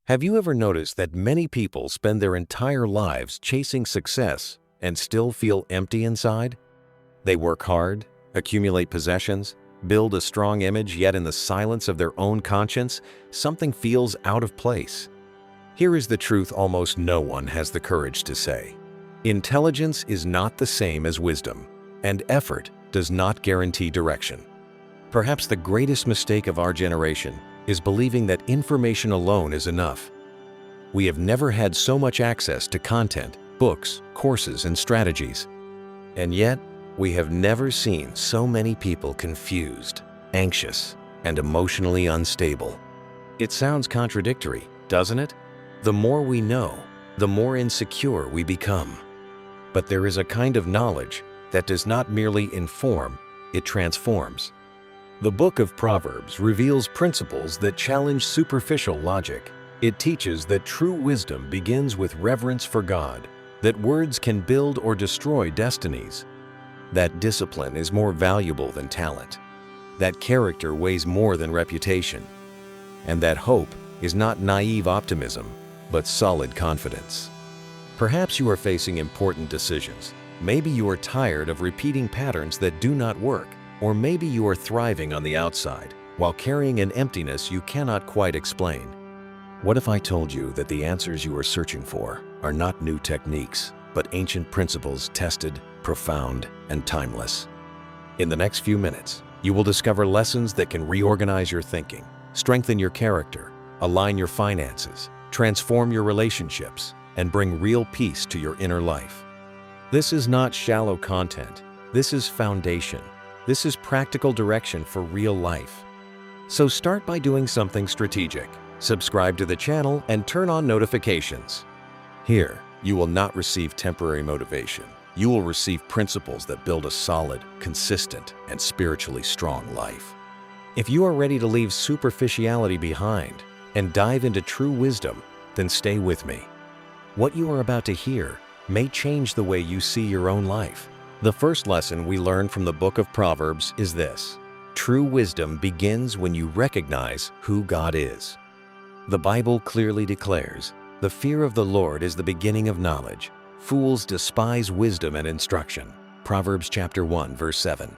Have you ever noticed that many people spend their entire lives chasing success and still feel empty inside? They work hard, accumulate possessions, build a strong image, yet in the silence of their own conscience, something feels out of place. Here is the truth almost no one has the courage to say. Intelligence is not the same as wisdom, and effort does not guarantee direction. Perhaps the greatest mistake of our generation is believing that information alone is enough. We have never had so much access to content, books, courses, and strategies. And yet, we have never seen so many people confused, anxious, and emotionally unstable. It sounds contradictory, doesn't it? The more we know, the more insecure we become. But there is a kind of knowledge that does not merely inform, it transforms. The Book of Proverbs reveals principles that challenge superficial logic. It teaches that true wisdom begins with reverence for God, that words can build or destroy destinies, that discipline is more valuable than talent, that character weighs more than reputation, and that hope is not naive optimism, but solid confidence. Perhaps you are facing important decisions. Maybe you are tired of repeating patterns that do not work, or maybe you are thriving on the outside while carrying an emptiness you cannot quite explain. What if I told you that the answers you are searching for are not new techniques, but ancient principles tested, profound, and timeless? In the next few minutes, you will discover lessons that can reorganize your thinking, strengthen your character, align your finances, transform your relationships, and bring real peace to your inner life. This is not shallow content. This is foundation. This is practical direction for real life. So start by doing something strategic. Subscribe to the channel and turn on notifications. Here, you will not receive temporary motivation. You will receive principles that build a solid, consistent, and spiritually strong life. If you are ready to leave superficiality behind and dive into true wisdom, then stay with me. What you are about to hear may change the way you see your own life. The first lesson we learn from the Book of Proverbs is this: true wisdom begins when you recognize who God is. The Bible clearly declares, "The fear of the Lord is the beginning of knowledge. Fools despise wisdom and instruction." Proverbs chapter 1, verse 7.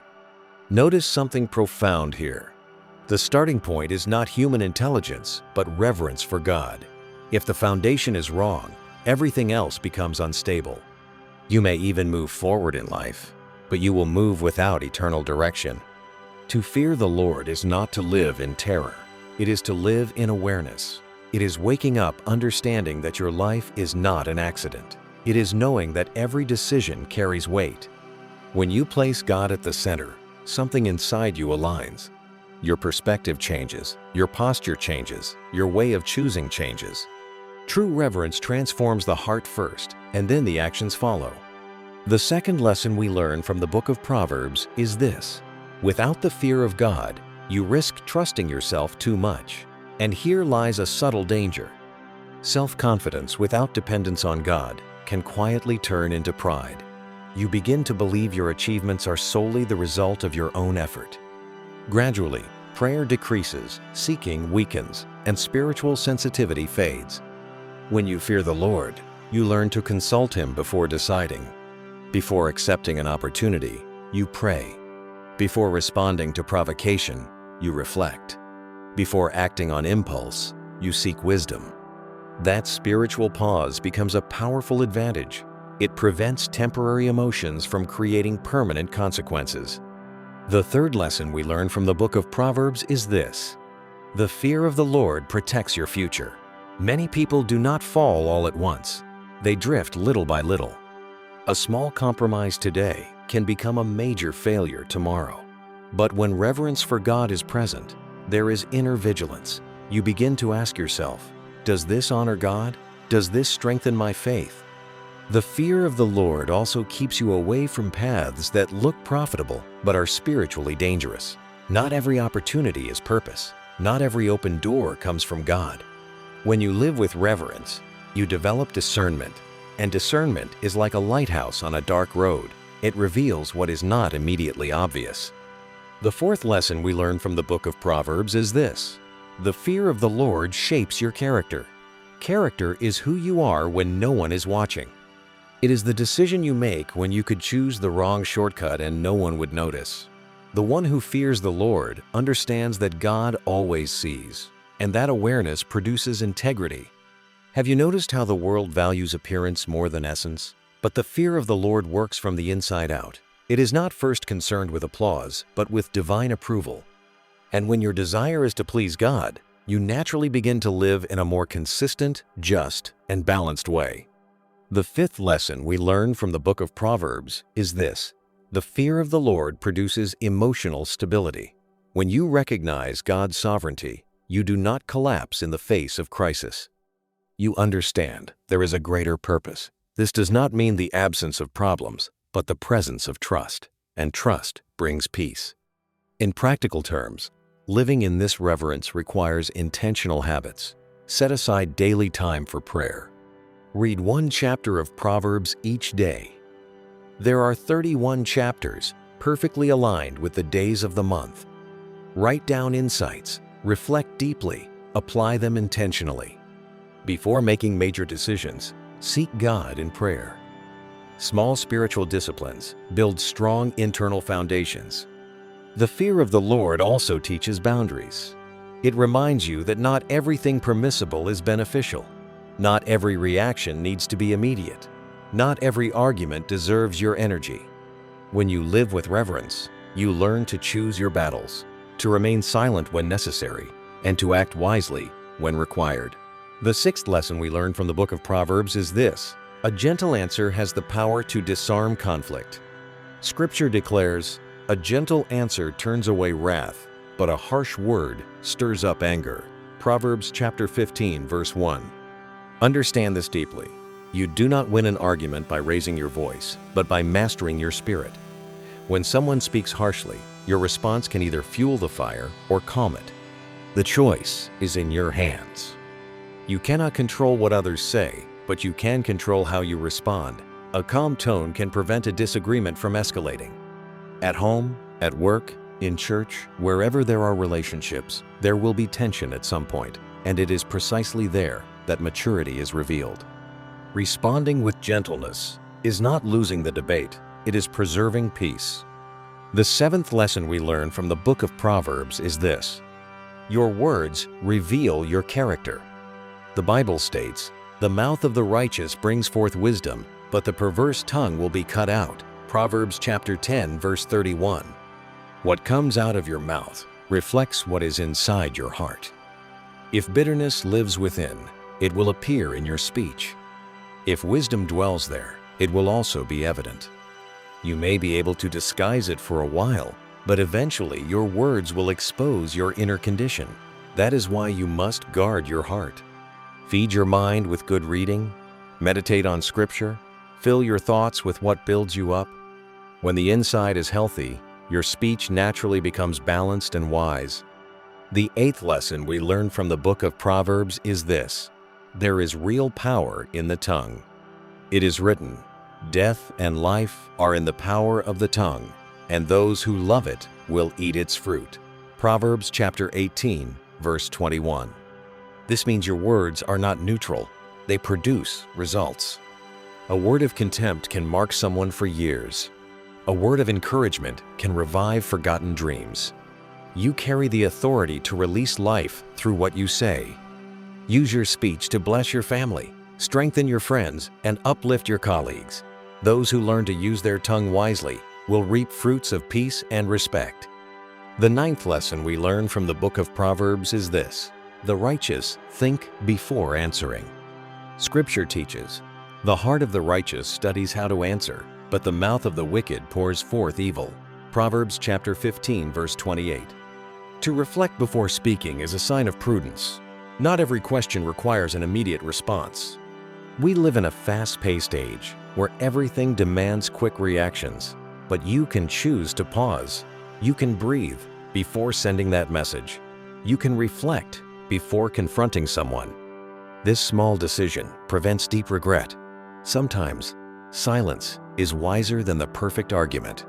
Notice something profound here. The starting point is not human intelligence, but reverence for God. If the foundation is wrong, everything else becomes unstable. You may even move forward in life, but you will move without eternal direction. To fear the Lord is not to live in terror. It is to live in awareness. It is waking up understanding that your life is not an accident. It is knowing that every decision carries weight. When you place God at the center, something inside you aligns. Your perspective changes, your posture changes, your way of choosing changes. True reverence transforms the heart first, and then the actions follow. The second lesson we learn from the Book of Proverbs is this: without the fear of God, you risk trusting yourself too much. And here lies a subtle danger. Self-confidence without dependence on God can quietly turn into pride. You begin to believe your achievements are solely the result of your own effort. Gradually, prayer decreases, seeking weakens, and spiritual sensitivity fades. When you fear the Lord, you learn to consult Him before deciding. Before accepting an opportunity, you pray. Before responding to provocation, you reflect. Before acting on impulse, you seek wisdom. That spiritual pause becomes a powerful advantage. It prevents temporary emotions from creating permanent consequences. The third lesson we learn from the Book of Proverbs is this: the fear of the Lord protects your future. Many people do not fall all at once. They drift little by little. A small compromise today can become a major failure tomorrow. But when reverence for God is present, there is inner vigilance. You begin to ask yourself, does this honor God? Does this strengthen my faith? The fear of the Lord also keeps you away from paths that look profitable but are spiritually dangerous. Not every opportunity is purpose. Not every open door comes from God. When you live with reverence, you develop discernment, and discernment is like a lighthouse on a dark road. It reveals what is not immediately obvious. The fourth lesson we learn from the Book of Proverbs is this: the fear of the Lord shapes your character. character is who you are when no one is watching. It is the decision you make when you could choose the wrong shortcut and no one would notice. The one who fears the Lord understands that God always sees, and that awareness produces integrity. Have you noticed how the world values appearance more than essence? But the fear of the Lord works from the inside out. It is not first concerned with applause, but with divine approval. And when your desire is to please God, you naturally begin to live in a more consistent, just, and balanced way. The fifth lesson we learn from the Book of Proverbs is this: the fear of the Lord produces emotional stability. When you recognize God's sovereignty, you do not collapse in the face of crisis. You understand there is a greater purpose. This does not mean the absence of problems, but the presence of trust, and trust brings peace. In practical terms, living in this reverence requires intentional habits. Set aside daily time for prayer. Read one chapter of Proverbs each day. There are 31 chapters, perfectly aligned with the days of the month. Write down insights, reflect deeply, apply them intentionally. Before making major decisions, seek God in prayer. Small spiritual disciplines build strong internal foundations. The fear of the Lord also teaches boundaries. It reminds you that not everything permissible is beneficial. Not every reaction needs to be immediate. Not every argument deserves your energy. When you live with reverence, you learn to choose your battles, to remain silent when necessary, and to act wisely when required. The sixth lesson we learn from the Book of Proverbs is this: a gentle answer has the power to disarm conflict. Scripture declares, "A gentle answer turns away wrath, but a harsh word stirs up anger." Proverbs chapter 15, verse 1. Understand this deeply. You do not win an argument by raising your voice, but by mastering your spirit. When someone speaks harshly, your response can either fuel the fire or calm it. The choice is in your hands. You cannot control what others say, but you can control how you respond. A calm tone can prevent a disagreement from escalating. At home, at work, in church, wherever there are relationships, there will be tension at some point, and it is precisely there that maturity is revealed. Responding with gentleness is not losing the debate, it is preserving peace. The seventh lesson we learn from the Book of Proverbs is this: your words reveal your character. The Bible states, "The mouth of the righteous brings forth wisdom, but the perverse tongue will be cut out." Proverbs chapter 10, verse 31. What comes out of your mouth reflects what is inside your heart. If bitterness lives within, it will appear in your speech. If wisdom dwells there, it will also be evident. You may be able to disguise it for a while, but eventually your words will expose your inner condition. That is why you must guard your heart. Feed your mind with good reading, meditate on Scripture, fill your thoughts with what builds you up. When the inside is healthy, your speech naturally becomes balanced and wise. The eighth lesson we learn from the Book of Proverbs is this: there is real power in the tongue. It is written, "Death and life are in the power of the tongue, and those who love it will eat its fruit." Proverbs chapter 18, verse 21. This means your words are not neutral, they produce results. A word of contempt can mark someone for years. A word of encouragement can revive forgotten dreams. You carry the authority to release life through what you say. Use your speech to bless your family, strengthen your friends, and uplift your colleagues. Those who learn to use their tongue wisely will reap fruits of peace and respect. The ninth lesson we learn from the Book of Proverbs is this: the righteous think before answering. Scripture teaches, "The heart of the righteous studies how to answer, but the mouth of the wicked pours forth evil." Proverbs chapter 15, verse 28. To reflect before speaking is a sign of prudence. Not every question requires an immediate response. We live in a fast-paced age where everything demands quick reactions, but you can choose to pause. You can breathe before sending that message. You can reflect before confronting someone. This small decision prevents deep regret. Sometimes, silence is wiser than the perfect argument.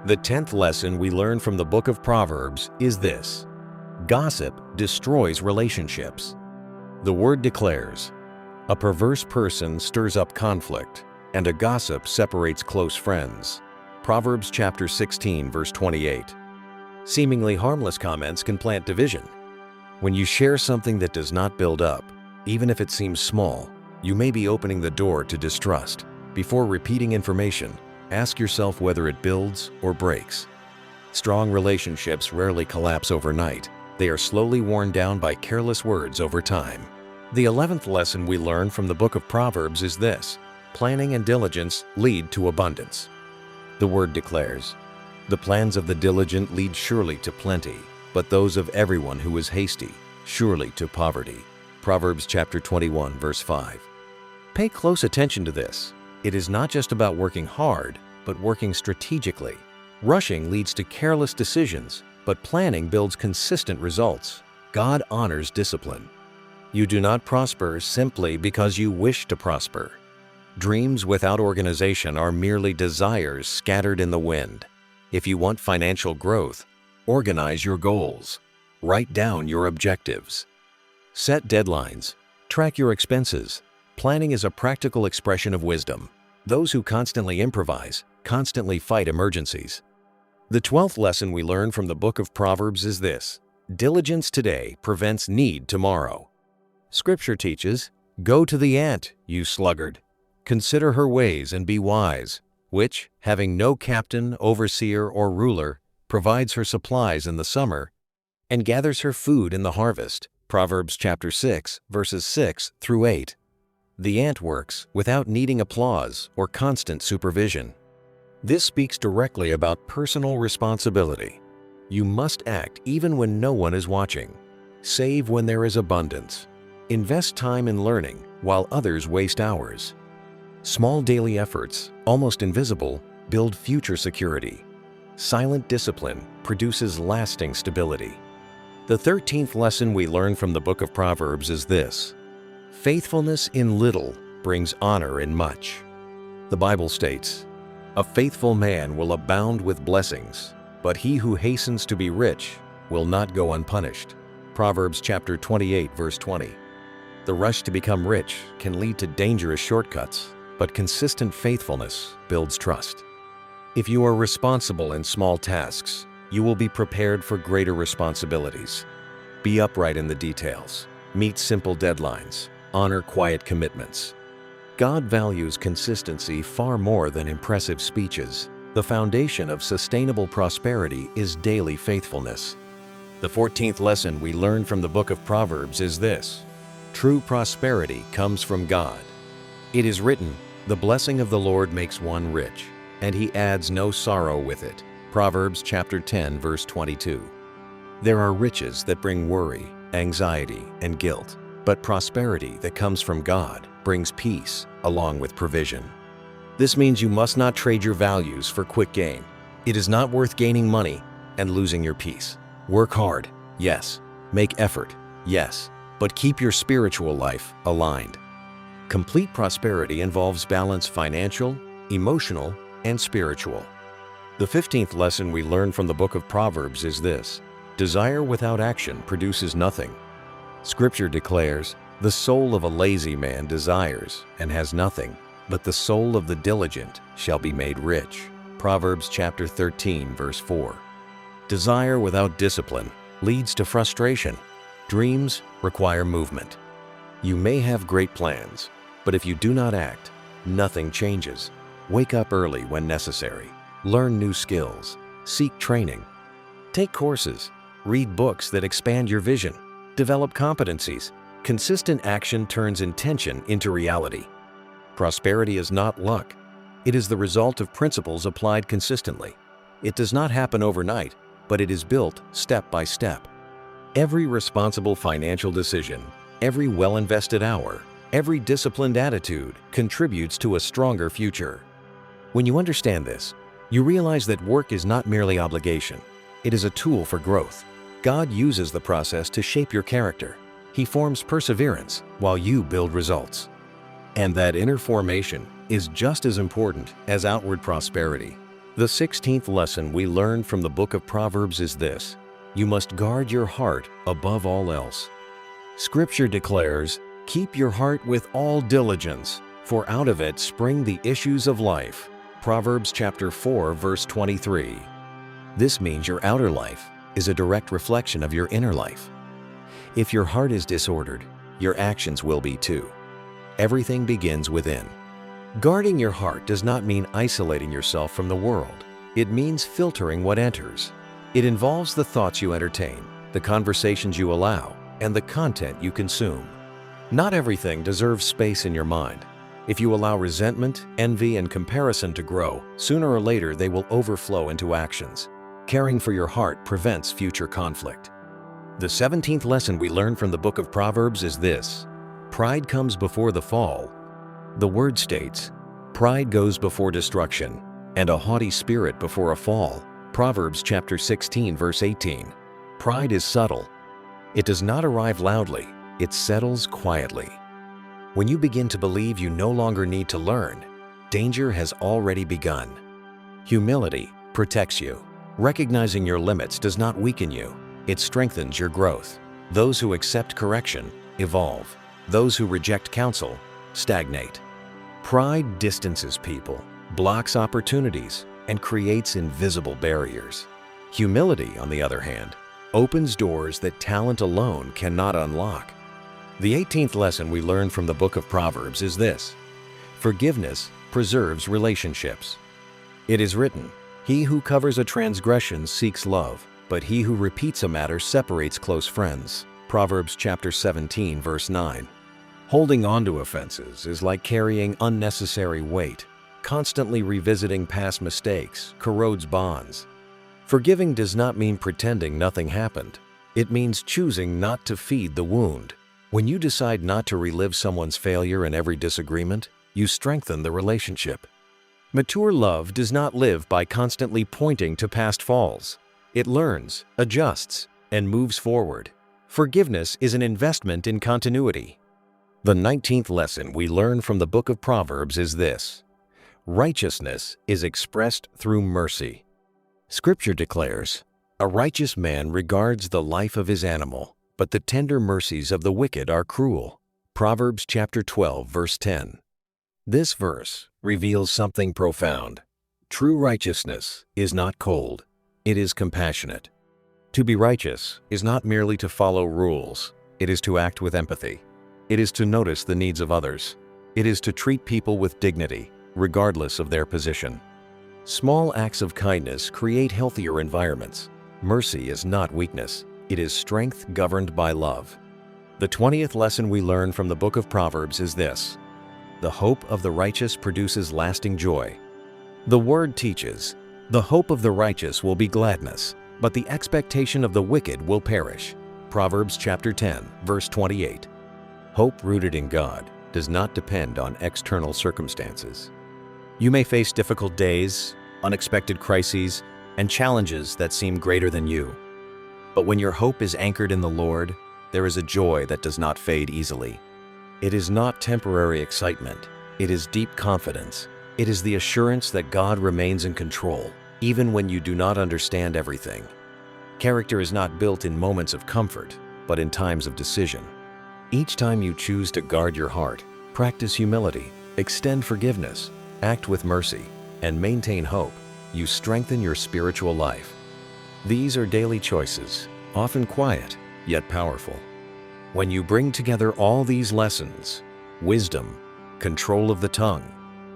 The 10th lesson we learn from the Book of Proverbs is this: gossip destroys relationships. The word declares, A perverse person stirs up conflict, and a gossip separates close friends. Proverbs chapter 16, verse 28. Seemingly harmless comments can plant division. When you share something that does not build up, even if it seems small, you may be opening the door to distrust. Before repeating information, ask yourself whether it builds or breaks. Strong relationships rarely collapse overnight. They are slowly worn down by careless words over time. The 11th lesson we learn from the Book of Proverbs is this: planning and diligence lead to abundance. The word declares, "The plans of the diligent lead surely to plenty, but those of everyone who is hasty, surely to poverty." Proverbs chapter 21, verse 5. Pay close attention to this. It is not just about working hard, but working strategically. Rushing leads to careless decisions, but planning builds consistent results. God honors discipline. You do not prosper simply because you wish to prosper. Dreams without organization are merely desires scattered in the wind. If you want financial growth, organize your goals. Write down your objectives. Set deadlines. Track your expenses. Planning is a practical expression of wisdom. Those who constantly improvise constantly fight emergencies. The 12th lesson we learn from the Book of Proverbs is this: diligence today prevents need tomorrow. Scripture teaches, "Go to the ant, you sluggard. Consider her ways and be wise, which, having no captain, overseer, or ruler, provides her supplies in the summer and gathers her food in the harvest." Proverbs chapter 6, verses 6 through 8. The ant works without needing applause or constant supervision. This speaks directly about personal responsibility. You must act even when no one is watching. Save when there is abundance. Invest time in learning while others waste hours. Small daily efforts, almost invisible, build future security. Silent discipline produces lasting stability. The 13th lesson we learn from the Book of Proverbs is this: faithfulness in little brings honor in much. The Bible states, "A faithful man will abound with blessings, but he who hastens to be rich will not go unpunished." Proverbs chapter 28, verse 20. The rush to become rich can lead to dangerous shortcuts, but consistent faithfulness builds trust. If you are responsible in small tasks, you will be prepared for greater responsibilities. Be upright in the details. Meet simple deadlines. Honor quiet commitments. God values consistency far more than impressive speeches. The foundation of sustainable prosperity is daily faithfulness. The 14th lesson we learn from the Book of Proverbs is this: true prosperity comes from God. It is written, "The blessing of the Lord makes one rich, and he adds no sorrow with it." Proverbs chapter 10, verse 22. There are riches that bring worry, anxiety, and guilt, but prosperity that comes from God brings peace along with provision. This means you must not trade your values for quick gain. It is not worth gaining money and losing your peace. Work hard, yes. Make effort, yes. But keep your spiritual life aligned. Complete prosperity involves balance: financial, emotional, and spiritual. The 15th lesson we learn from the Book of Proverbs is this: desire without action produces nothing. Scripture declares, "The soul of a lazy man desires and has nothing, but the soul of the diligent shall be made rich." Proverbs chapter 13, verse 4. Desire without discipline leads to frustration. Dreams require movement. You may have great plans, but if you do not act, nothing changes. Wake up early when necessary. Learn new skills. Seek training. Take courses. Read books that expand your vision. Develop competencies. Consistent action turns intention into reality. Prosperity is not luck. It is the result of principles applied consistently. It does not happen overnight, but it is built step by step. Every responsible financial decision, every well-invested hour, every disciplined attitude contributes to a stronger future. When you understand this, you realize that work is not merely obligation. It is a tool for growth. God uses the process to shape your character. He forms perseverance while you build results. And that inner formation is just as important as outward prosperity. The 16th lesson we learn from the Book of Proverbs is this: you must guard your heart above all else. Scripture declares, Keep your heart with all diligence, for out of it spring the issues of life. Proverbs chapter 4, verse 23. This means your outer life is a direct reflection of your inner life. If your heart is disordered, your actions will be too. Everything begins within. Guarding your heart does not mean isolating yourself from the world. It means filtering what enters. It involves the thoughts you entertain, the conversations you allow, and the content you consume. Not everything deserves space in your mind. If you allow resentment, envy, and comparison to grow, sooner or later they will overflow into actions. Caring for your heart prevents future conflict. The 17th lesson we learn from the Book of Proverbs is this: pride comes before the fall. The word states, pride goes before destruction, and a haughty spirit before a fall. Proverbs chapter 16, verse 18. Pride is subtle. It does not arrive loudly, it settles quietly. When you begin to believe you no longer need to learn, danger has already begun. Humility protects you. Recognizing your limits does not weaken you, it strengthens your growth. Those who accept correction evolve. Those who reject counsel stagnate. Pride distances people, blocks opportunities, and creates invisible barriers. Humility, on the other hand, opens doors that talent alone cannot unlock. The 18th lesson we learn from the Book of Proverbs is this: forgiveness preserves relationships. It is written, "He who covers a transgression seeks love, but he who repeats a matter separates close friends." Proverbs chapter 17, verse 9. Holding on to offenses is like carrying unnecessary weight. Constantly revisiting past mistakes corrodes bonds. Forgiving does not mean pretending nothing happened. It means choosing not to feed the wound. When you decide not to relive someone's failure in every disagreement, you strengthen the relationship. Mature love does not live by constantly pointing to past falls. It learns, adjusts, and moves forward. Forgiveness is an investment in continuity. The 19th lesson we learn from the Book of Proverbs is this: righteousness is expressed through mercy. Scripture declares, "A righteous man regards the life of his animal, but the tender mercies of the wicked are cruel." Proverbs chapter 12, verse 10. This verse reveals something profound. True righteousness is not cold, it is compassionate. To be righteous is not merely to follow rules, it is to act with empathy. It is to notice the needs of others. It is to treat people with dignity, regardless of their position. Small acts of kindness create healthier environments. Mercy is not weakness, it is strength governed by love. The 20th lesson we learn from the Book of Proverbs is this: the hope of the righteous produces lasting joy. The word teaches, the hope of the righteous will be gladness, but the expectation of the wicked will perish. Proverbs chapter 10, verse 28. Hope rooted in God does not depend on external circumstances. You may face difficult days, unexpected crises, and challenges that seem greater than you. But when your hope is anchored in the Lord, there is a joy that does not fade easily. It is not temporary excitement, it is deep confidence. It is the assurance that God remains in control, even when you do not understand everything. Character is not built in moments of comfort, but in times of decision. Each time you choose to guard your heart, practice humility, extend forgiveness, act with mercy, and maintain hope, you strengthen your spiritual life. These are daily choices, often quiet, yet powerful. When you bring together all these lessons, wisdom, control of the tongue,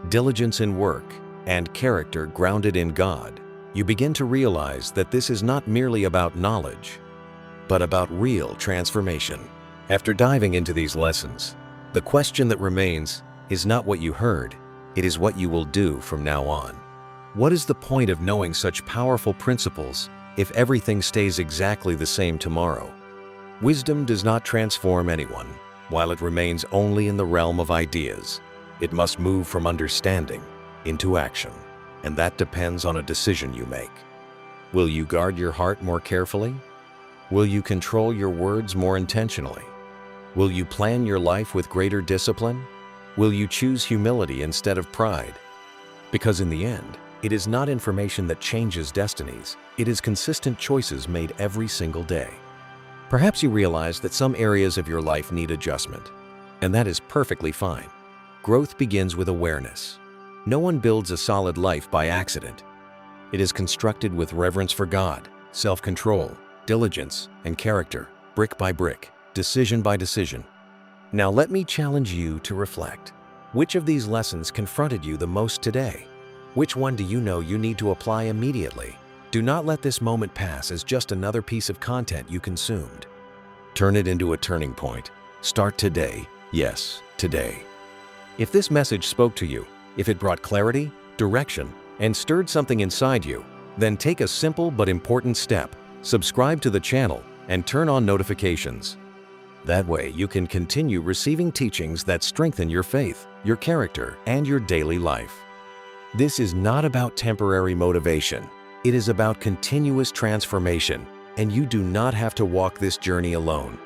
diligence in work, and character grounded in God, you begin to realize that this is not merely about knowledge, but about real transformation. After diving into these lessons, the question that remains is not what you heard, it is what you will do from now on. What is the point of knowing such powerful principles if everything stays exactly the same tomorrow? Wisdom does not transform anyone, while it remains only in the realm of ideas. It must move from understanding into action, and that depends on a decision you make. Will you guard your heart more carefully? Will you control your words more intentionally? Will you plan your life with greater discipline? Will you choose humility instead of pride? Because in the end, it is not information that changes destinies, it is consistent choices made every single day. Perhaps you realize that some areas of your life need adjustment. and that is perfectly fine. Growth begins with awareness. No one builds a solid life by accident. It is constructed with reverence for God, self-control, diligence, and character, brick by brick, decision by decision. Now let me challenge you to reflect. Which of these lessons confronted you the most today? Which one do you know you need to apply immediately? Do not let this moment pass as just another piece of content you consumed. Turn it into a turning point. Start today. Yes, today. If this message spoke to you, if it brought clarity, direction, and stirred something inside you, then take a simple but important step. Subscribe to the channel and turn on notifications. That way you can continue receiving teachings that strengthen your faith, your character, and your daily life. This is not about temporary motivation. It is about continuous transformation, and you do not have to walk this journey alone.